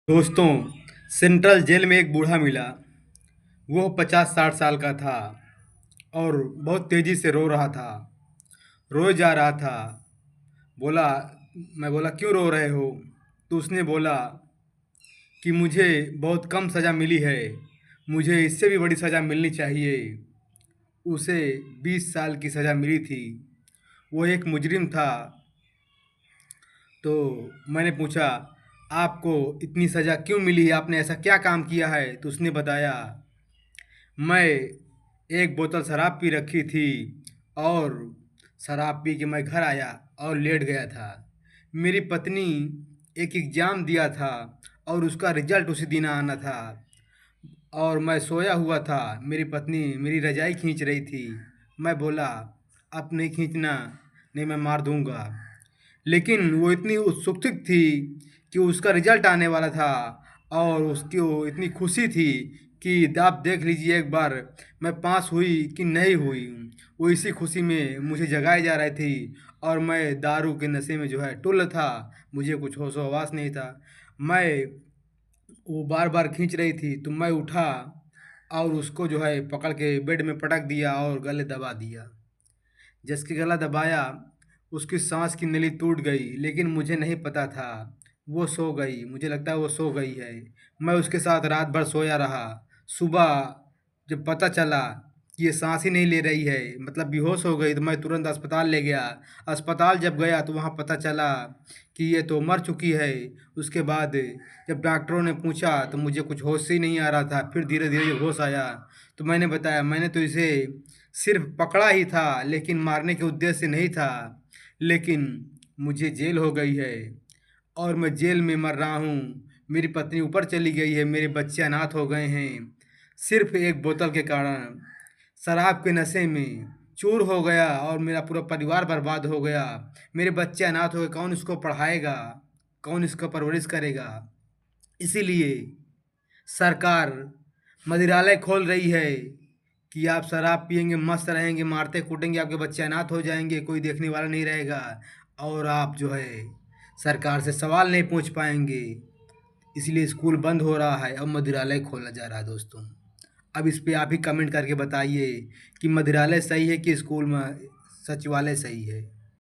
दोस्तों, central jail में एक बूढ़ा मिला। वो 50-60 साल का था और बहुत तेजी से रो रहा था। रोए जा रहा था। बोला मैं बोला, क्यों रो रहे हो? तो उसने बोला कि मुझे बहुत कम सज़ा मिली है, मुझे इससे भी बड़ी सज़ा मिलनी चाहिए। उसे 20 साल की सज़ा मिली थी। वो एक मुजरिम था। तो मैंने पूछा, आपको इतनी सज़ा क्यों मिली है? आपने ऐसा क्या काम किया है? तो उसने बताया, मैं एक बोतल शराब पी रखी थी और शराब पी के मैं घर आया और लेट गया था। मेरी पत्नी एक एग्ज़ाम दिया था और उसका रिजल्ट उसी दिन आना था और मैं सोया हुआ था। मेरी पत्नी मेरी रज़ाई खींच रही थी। मैं बोला, अब नहीं खींचना, नहीं मैं मार दूंगा। लेकिन वो इतनी उत्सुक थी कि उसका रिजल्ट आने वाला था और उसकी वो इतनी खुशी थी कि आप देख लीजिए एक बार, मैं पास हुई कि नहीं हुई। वो इसी खुशी में मुझे जगाए जा रही थी और मैं दारू के नशे में जो है टुल्ल था। मुझे कुछ होश व हवास नहीं था। मैं वो बार बार खींच रही थी तो मैं उठा और उसको जो है पकड़ के बेड में पटक दिया और गले दबा दिया। जिसके गला दबाया, उसकी सांस की नली टूट गई, लेकिन मुझे नहीं पता था वो सो गई। मुझे लगता है वो सो गई है। मैं उसके साथ रात भर सोया रहा। सुबह जब पता चला कि ये सांस ही नहीं ले रही है, मतलब बेहोश हो गई, तो मैं तुरंत अस्पताल ले गया। अस्पताल जब गया तो वहाँ पता चला कि ये तो मर चुकी है। उसके बाद जब डॉक्टरों ने पूछा तो मुझे कुछ होश ही नहीं आ रहा था। फिर धीरे धीरे जब होश आया तो मैंने बताया, मैंने तो इसे सिर्फ पकड़ा ही था, लेकिन मारने के उद्देश्य से नहीं था। लेकिन मुझे जेल हो गई है और मैं जेल में मर रहा हूँ। मेरी पत्नी ऊपर चली गई है, मेरे बच्चे अनाथ हो गए हैं सिर्फ एक बोतल के कारण। शराब के नशे में चूर हो गया और मेरा पूरा परिवार बर्बाद हो गया। मेरे बच्चे अनाथ हो गए, कौन इसको पढ़ाएगा, कौन इसका परवरिश करेगा? इसीलिए सरकार मदिरालय खोल रही है कि आप शराब पिएंगे, मस्त रहेंगे, मारते कूटेंगे, आपके बच्चे अनाथ हो जाएंगे, कोई देखने वाला नहीं रहेगा और आप जो है सरकार से सवाल नहीं पूछ पाएंगे। इसलिए स्कूल बंद हो रहा है और मदिरालय खोला जा रहा है। दोस्तों, अब इस पे आप ही कमेंट करके बताइए कि मदिरालय सही है कि स्कूल में सचिवालय सही है।